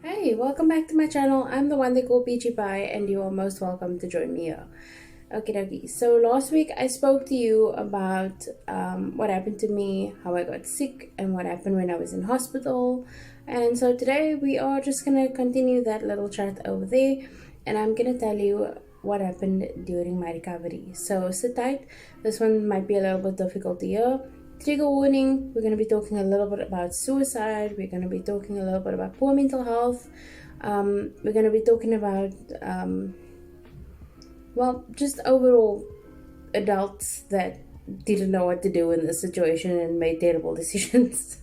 Hey, welcome back to my channel. I'm the one they call Peachy Pie, and you are most welcome to join me here. Okay, dokie. So last week I spoke to you about what happened to me, how I got sick, and what happened when I was in hospital. And so today we are just gonna continue that little chat over there, and I'm gonna tell you what happened during my recovery. So sit tight. This one might be a little bit difficult to hear. Trigger warning, we're going to be talking a little bit about suicide, we're going to be talking a little bit about poor mental health, we're going to be talking about, well, just overall adults that didn't know what to do in this situation and made terrible decisions.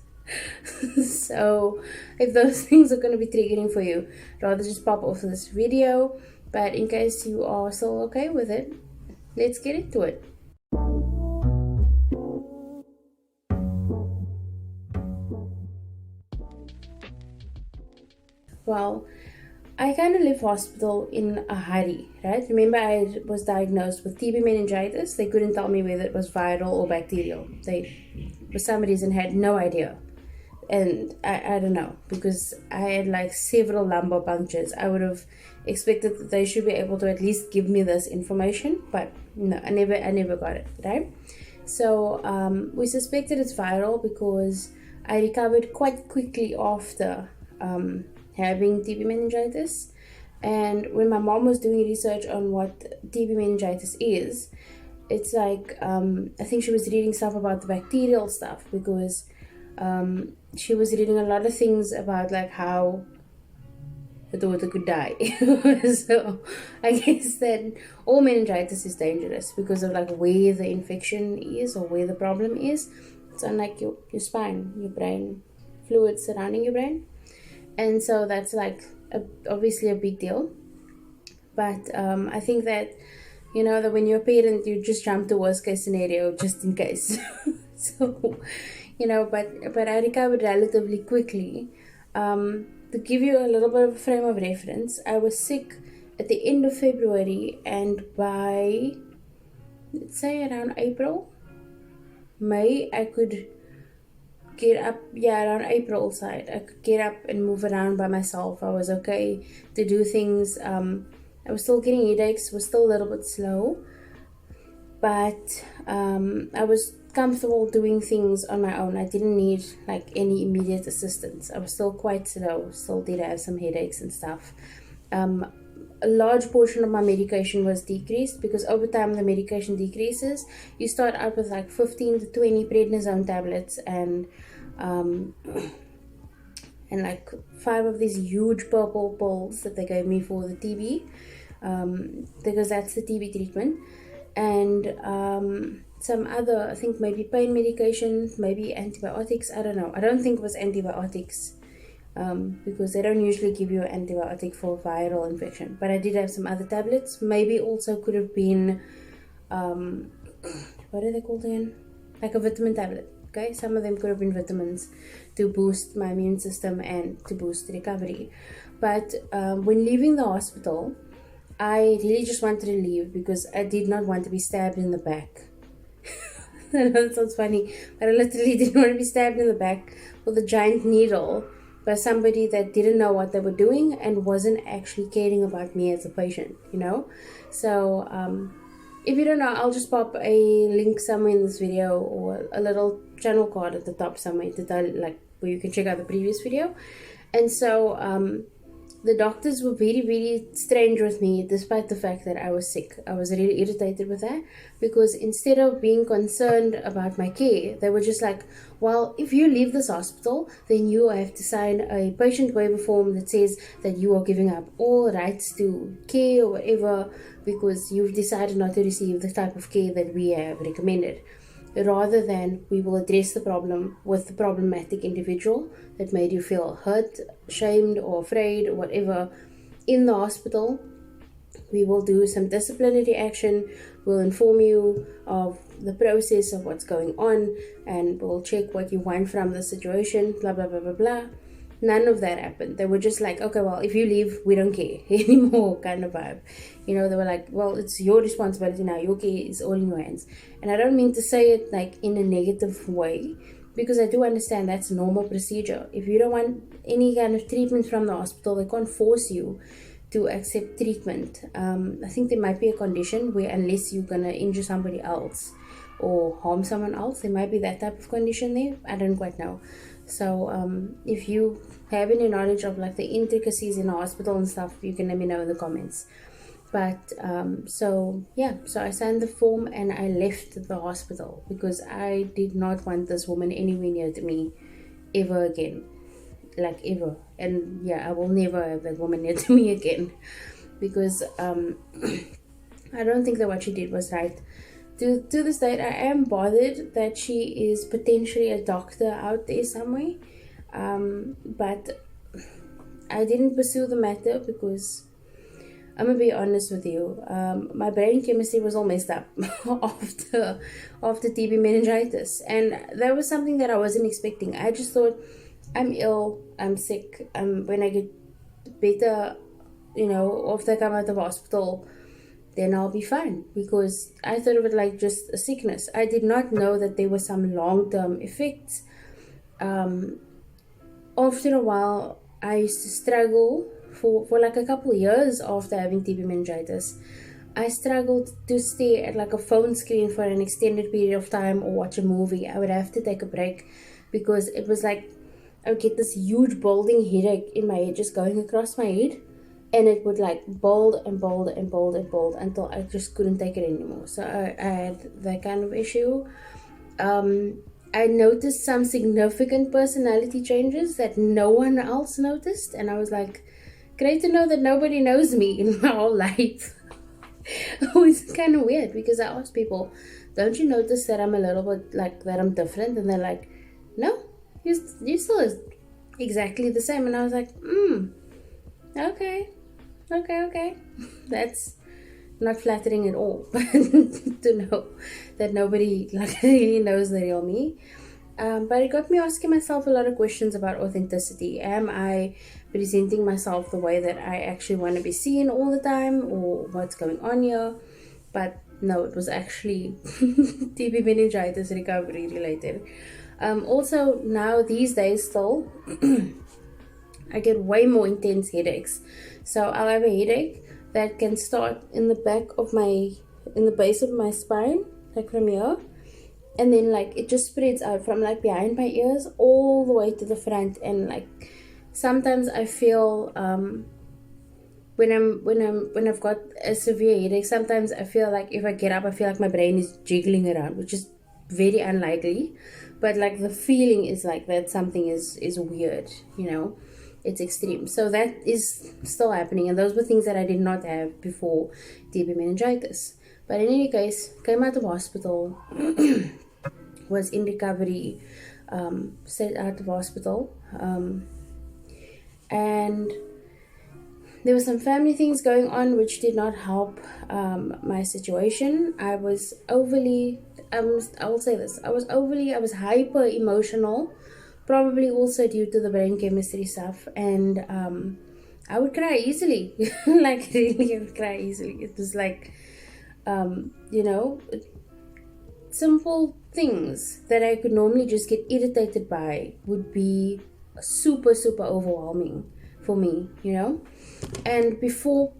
So, if those things are going to be triggering for you, rather just pop off this video. But in case you are still okay with it, let's get into it. Well, I kind of left hospital in a hurry, right? Remember, I was diagnosed with TB meningitis. They couldn't tell me whether it was viral or bacterial. They, for some reason, had no idea. And I don't know, because I had like several lumbar punctures. I would have expected that they should be able to at least give me this information, but no, I never got it, right? So we suspected it's viral because I recovered quite quickly after having TB meningitis. And when my mom was doing research on what TB meningitis is, it's like I think she was reading stuff about the bacterial stuff, because she was reading a lot of things about like how the daughter could die. So I guess that all meningitis is dangerous because of like where the infection is or where the problem is. It's on like your spine, your brain, fluids surrounding your brain. And so that's like obviously a big deal. But I think that, you know, that when you're a parent, you just jump to worst case scenario just in case. So, you know, but I recovered relatively quickly. To give you a little bit of a frame of reference, I was sick at the end of February, and by, let's say, around April, May, I could get up. Yeah, around April side, I could get up and move around by myself. I was okay to do things. I was still getting headaches, was still a little bit slow, but I was comfortable doing things on my own. I didn't need like any immediate assistance. I was still quite slow, still did have some headaches and stuff. A large portion of my medication was decreased because over time the medication decreases. You start out with like 15 to 20 prednisone tablets and like 5 of these huge purple pills that they gave me for the TB, because that's the TB treatment, and some other, I think maybe pain medication, maybe antibiotics. I don't know. I don't think it was antibiotics, because they don't usually give you an antibiotic for viral infection. But I did have some other tablets. Maybe also could have been, what are they called again? Like a vitamin tablet. Okay, some of them could have been vitamins to boost my immune system and to boost the recovery. But when leaving the hospital, I really just wanted to leave because I did not want to be stabbed in the back. I know that sounds funny, but I literally didn't want to be stabbed in the back with a giant needle by somebody that didn't know what they were doing and wasn't actually caring about me as a patient, you know? So, if you don't know, I'll just pop a link somewhere in this video or a little channel card at the top somewhere to tell, like, where you can check out the previous video. And so, the doctors were very, very strange with me, despite the fact that I was sick. I was really irritated with that, because instead of being concerned about my care, they were just like, well, if you leave this hospital, then you have to sign a patient waiver form that says that you are giving up all rights to care or whatever, because you've decided not to receive the type of care that we have recommended, rather than we will address the problem with the problematic individual that made you feel hurt, shamed, or afraid, or whatever in the hospital. We will do some disciplinary action. We'll inform you of the process of what's going on, and we'll check what you want from the situation, blah, blah, blah, blah, blah. None of that happened. They were just like, okay, well, if you leave, we don't care anymore, kind of vibe. You know, they were like, well, it's your responsibility now. Your care is all in your hands. And I don't mean to say it like in a negative way, because I do understand that's a normal procedure. If you don't want any kind of treatment from the hospital, they can't force you to accept treatment. I think there might be a condition where, unless you're gonna injure somebody else or harm someone else, there might be that type of condition there. I don't quite know. So if you have any knowledge of like the intricacies in the hospital and stuff, you can let me know in the comments. But so I signed the form and I left the hospital because I did not want this woman anywhere near to me ever again, like ever. And yeah, I will never have that woman near to me again, because I don't think that what she did was right. To this date, I am bothered that she is potentially a doctor out there somewhere, but I didn't pursue the matter because, I'm gonna be honest with you, my brain chemistry was all messed up after TB meningitis, and that was something that I wasn't expecting. I just thought, I'm ill, I'm sick, when I get better, after I come out of hospital, then I'll be fine, because I thought of it like just a sickness. I did not know that there were some long-term effects. After a while, I used to struggle for like a couple of years after having TB meningitis. I struggled to stare at like a phone screen for an extended period of time or watch a movie. I would have to take a break because it was like I would get this huge balding headache in my head just going across my head, and it would like build and build and build and build until I just couldn't take it anymore. So I had that kind of issue. I noticed some significant personality changes that no one else noticed, and I was like, great to know that nobody knows me in my whole life. It was kind of weird because I asked people, don't you notice that I'm a little bit like that I'm different? And they're like, no, you still is exactly the same. And I was like, okay. That's not flattering at all. To know that nobody like really knows the real me. But it got me asking myself a lot of questions about authenticity. Am I presenting myself the way that I actually want to be seen all the time, or what's going on here? But no, it was actually TB meningitis recovery related. Also, now these days still, I get way more intense headaches. So I'll have a headache that can start in the base of my spine, like from here, and then like it just spreads out from like behind my ears all the way to the front. And like sometimes I feel when I've got a severe headache, sometimes I feel like if I get up, I feel like my brain is jiggling around, which is very unlikely, but like the feeling is like that something is weird, it's extreme. So that is still happening, and those were things that I did not have before TB meningitis. But in any case, came out of hospital, was in recovery, stayed out of hospital, and there were some family things going on which did not help my situation. I was hyper emotional, probably also due to the brain chemistry stuff, and I would cry easily. Like really, I would cry easily. It was like simple things that I could normally just get irritated by would be super overwhelming for me, and before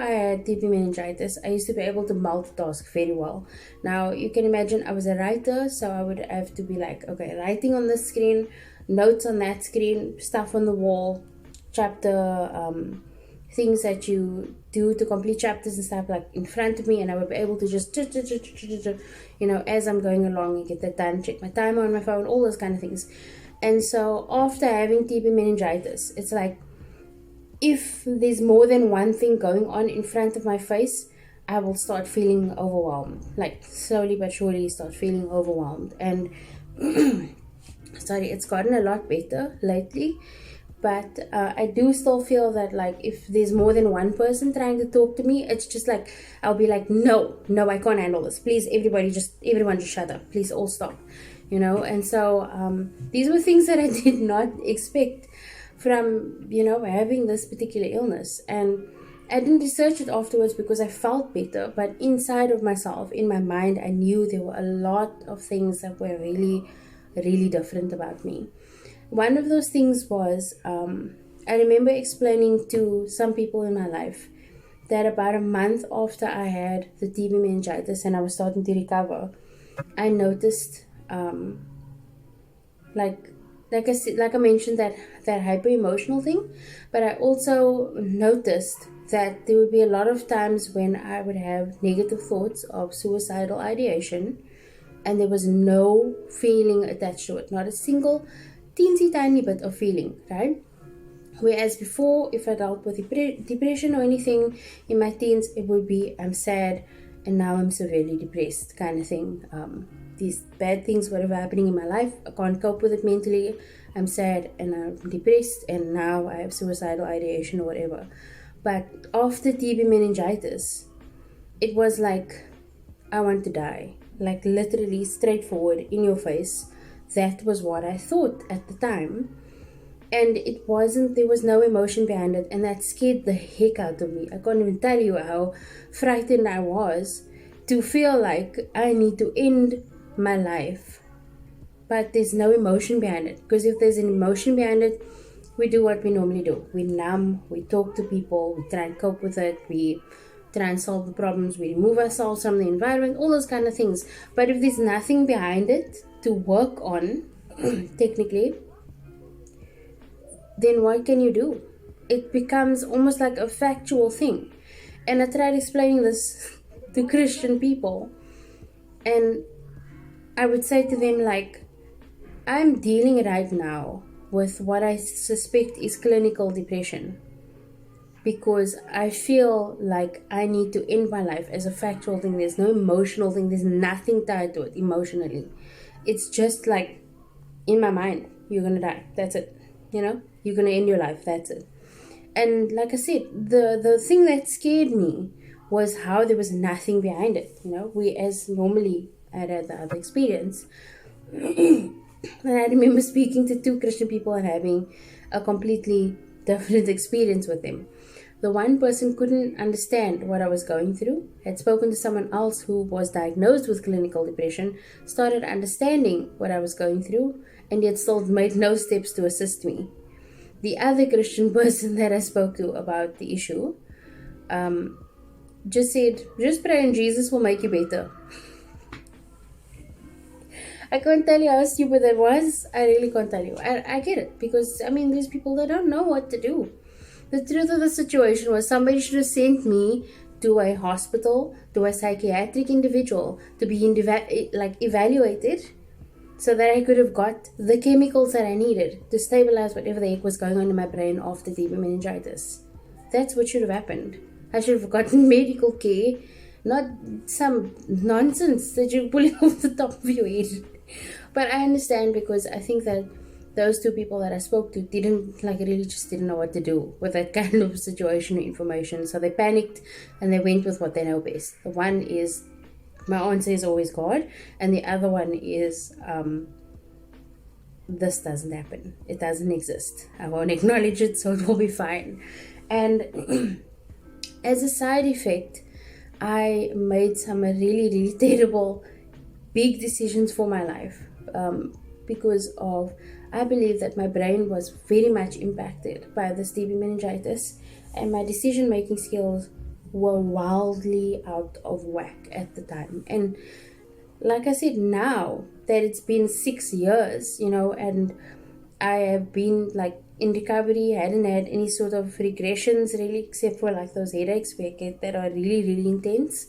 I had TB meningitis, I used to be able to multitask very well. Now, you can imagine I was a writer, so I would have to be like, okay, writing on this screen, notes on that screen, stuff on the wall, chapter, things that you do to complete chapters and stuff like in front of me, and I would be able to just, as I'm going along and get that done, check my timer on my phone, all those kind of things. And so after having TB meningitis, it's like, if there's more than one thing going on in front of my face, I will start feeling overwhelmed. Like slowly but surely start feeling overwhelmed. And sorry, it's gotten a lot better lately. But I do still feel that like if there's more than one person trying to talk to me, it's just like, I'll be like, no, I can't handle this. Please, everyone just shut up. Please all stop. And so these were things that I did not expect from having this particular illness. And I didn't research it afterwards because I felt better, but inside of myself, in my mind, I knew there were a lot of things that were really, really different about me. One of those things was, I remember explaining to some people in my life that about a month after I had the TB meningitis and I was starting to recover, I noticed, like I mentioned, that hyper emotional thing, but I also noticed that there would be a lot of times when I would have negative thoughts of suicidal ideation, and there was no feeling attached to it, not a single teensy tiny bit of feeling, right? Whereas before, if I dealt with depression or anything in my teens, it would be I'm sad and now I'm severely depressed kind of thing. These bad things, whatever happening in my life, I can't cope with it mentally. I'm sad and I'm depressed and now I have suicidal ideation or whatever. But after TB meningitis, it was like I want to die. Like literally straightforward in your face. That was what I thought at the time. And there was no emotion behind it, and that scared the heck out of me. I can't even tell you how frightened I was to feel like I need to end my life. But there's no emotion behind it, because if there's an emotion behind it, we do what we normally do. We numb, we talk to people, we try and cope with it, we try and solve the problems, we remove ourselves from the environment, all those kind of things. But if there's nothing behind it to work on, technically, then what can you do? It becomes almost like a factual thing. And I tried explaining this to Christian people, and I would say to them, like, I'm dealing right now with what I suspect is clinical depression, because I feel like I need to end my life as a factual thing. There's no emotional thing, there's nothing tied to it emotionally. It's just like, in my mind, you're gonna die, that's it. You're gonna end your life, that's it. And like I said, the thing that scared me was how there was nothing behind it. We, as normally I had the other experience. And I remember speaking to two Christian people and having a completely different experience with them. The one person couldn't understand what I was going through, had spoken to someone else who was diagnosed with clinical depression, started understanding what I was going through, and yet still made no steps to assist me. The other Christian person that I spoke to about the issue just said, just pray and Jesus will make you better. I can't tell you how stupid that was. I really can't tell you. I get it, because, there's people that don't know what to do. The truth of the situation was somebody should have sent me to a hospital, to a psychiatric individual, to be evaluated, so that I could have got the chemicals that I needed to stabilize whatever the heck was going on in my brain after TB meningitis. That's what should have happened. I should have gotten medical care, not some nonsense that you're pulling off the top of your head. But I understand, because I think that those two people that I spoke to really just didn't know what to do with that kind of situation or information. So they panicked and they went with what they know best. The one is, my answer is always God, and the other one is, this doesn't happen. It doesn't exist. I won't acknowledge it, so it will be fine. And as a side effect, I made some really, really terrible, big decisions for my life, because of, I believe that my brain was very much impacted by this TB meningitis, and my decision-making skills were wildly out of whack at the time. And like I said, now that it's been 6 years, and I have been in recovery, hadn't had any sort of regressions really, except for those headaches that are really, really intense.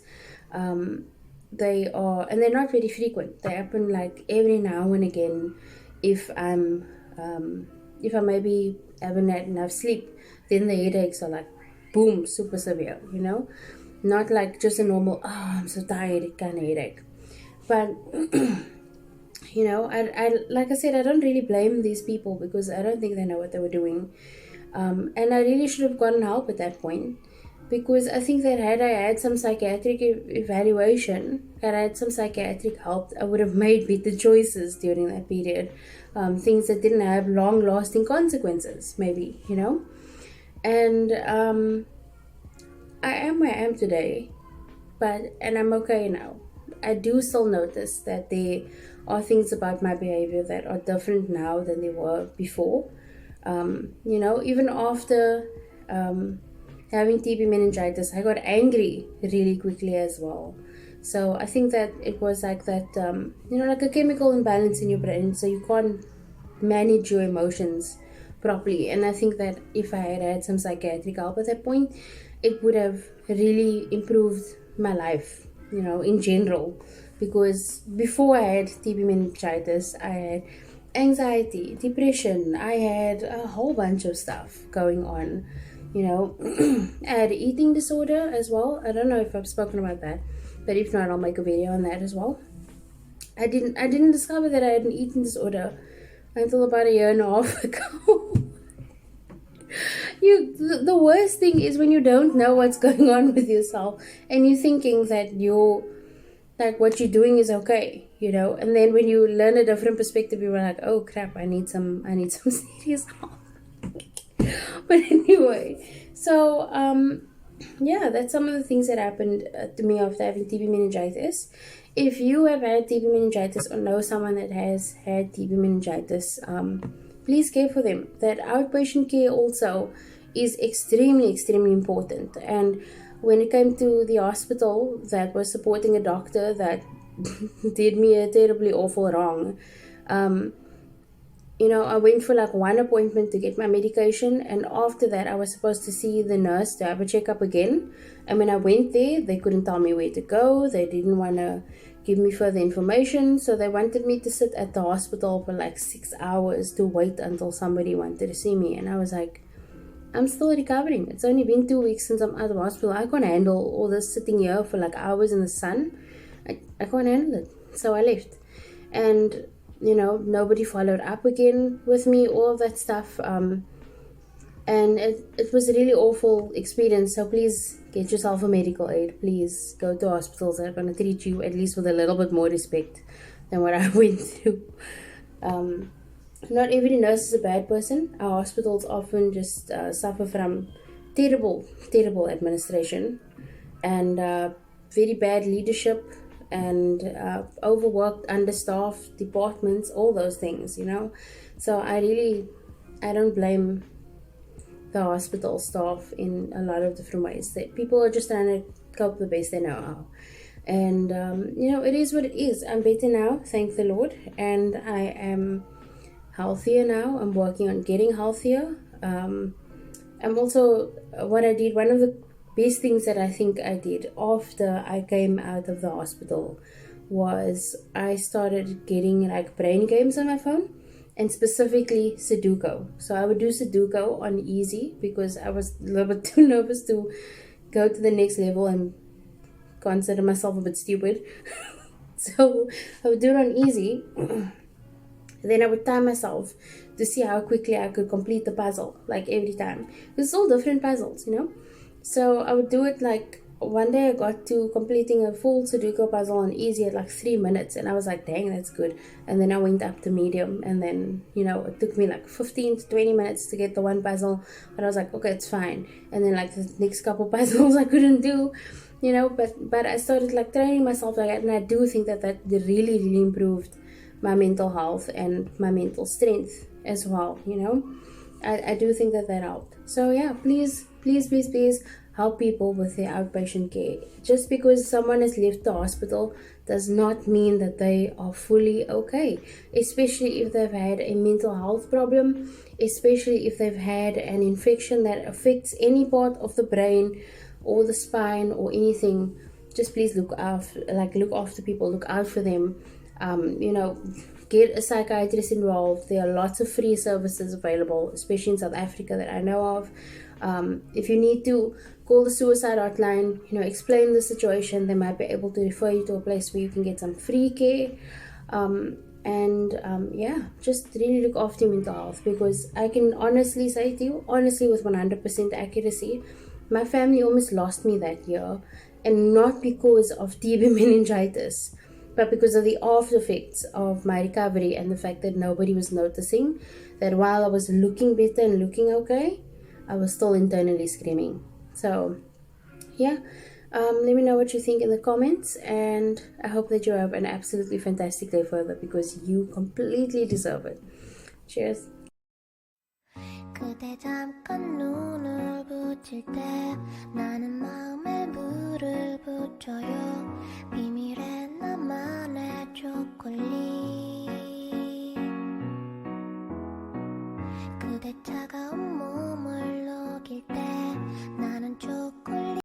They're not very frequent. They happen every now and again. If I maybe haven't had enough sleep, then the headaches are boom, super severe, not just a normal, I'm so tired kind of headache. But I like I said, I don't really blame these people, because I don't think they know what they were doing, and I really should have gotten help at that point, because I think that had I had some psychiatric evaluation, had I had some psychiatric help, I would have made better choices during that period, things that didn't have long-lasting consequences, maybe, and I am where I am today, and I'm okay now. I do still notice that there are things about my behavior that are different now than they were before. Even after having TB meningitis, I got angry really quickly as well. So I think that it was like that, like a chemical imbalance in your brain, so you can't manage your emotions properly. And I think that if I had had some psychiatric help at that point, it would have really improved my life, in general. Because before I had TB meningitis, I had anxiety, depression, I had a whole bunch of stuff going on. I had eating disorder as well. I don't know if I've spoken about that, but if not, I'll make a video on that as well. I didn't discover that I had an eating disorder until about a year and a half ago. The worst thing is when you don't know what's going on with yourself and you're thinking that what you're doing is okay, and then when you learn a different perspective, you're like, oh crap, I need some serious help. But anyway, so that's some of the things that happened to me after having TB meningitis. If you have had TB meningitis or know someone that has had TB meningitis, please care for them. That outpatient care also is extremely, extremely important. And when it came to the hospital that was supporting a doctor that did me a terribly awful wrong, I went for like one appointment to get my medication, and after that I was supposed to see the nurse to have a checkup again. And when I went there, they couldn't tell me where to go. They didn't want to give me further information, so they wanted me to sit at the hospital for like 6 hours to wait until somebody wanted to see me. And I was like, I'm still recovering. It's only been 2 weeks since I'm out of hospital. I can't handle all this sitting here for like hours in the sun. I can't handle it. So I left. And nobody followed up again with me, all of that stuff. And it was a really awful experience. So please get yourself a medical aid. Please go to hospitals that are going to treat you at least with a little bit more respect than what I went through. Not every nurse is a bad person. Our hospitals often just suffer from terrible, terrible administration and very bad leadership and overworked, understaffed departments, all those things, So I don't blame the hospital staff in a lot of different ways. That people are just trying to cope the best they know how. And, it is what it is. I'm better now, thank the Lord. And I am healthier now. I'm working on getting healthier. I'm also, what I did, one of the best things that I think I did after I came out of the hospital was I started getting like brain games on my phone, and specifically Sudoku. So I would do Sudoku on easy because I was a little bit too nervous to go to the next level and consider myself a bit stupid. So I would do it on easy. Then I would time myself to see how quickly I could complete the puzzle, like every time. It's all different puzzles, So I would do it like, one day I got to completing a full Sudoku puzzle on easy at like 3 minutes, and I was like, dang, that's good. And then I went up to medium, and then, it took me like 15 to 20 minutes to get the one puzzle, but I was like, okay, it's fine. And then like the next couple puzzles I couldn't do, but I started like training myself like that, and I do think that really, really improved my mental health and my mental strength as well, I do think that helped. So yeah, please help people with their outpatient care. Just because someone has left the hospital does not mean that they are fully okay, especially if they've had a mental health problem, especially if they've had an infection that affects any part of the brain or the spine or anything. Just please look after people, look out for them. Get a psychiatrist involved. There are lots of free services available, especially in South Africa, that I know of. If you need to call the suicide hotline, explain the situation, they might be able to refer you to a place where you can get some free care. Just really look after your mental health, because I can honestly say to you, with 100% accuracy, my family almost lost me that year, and not because of TB meningitis, but because of the after effects of my recovery and the fact that nobody was noticing that while I was looking better and looking okay, I was still internally screaming. So Yeah, let me know what you think in the comments, and I hope that you have an absolutely fantastic day further because you completely deserve it. Cheers. 그대 잠깐 눈을 붙일 때 나는 마음에 물을 붙여요 비밀의 나만의 초콜릿 그대 차가운 몸을 녹일 때 나는 초콜릿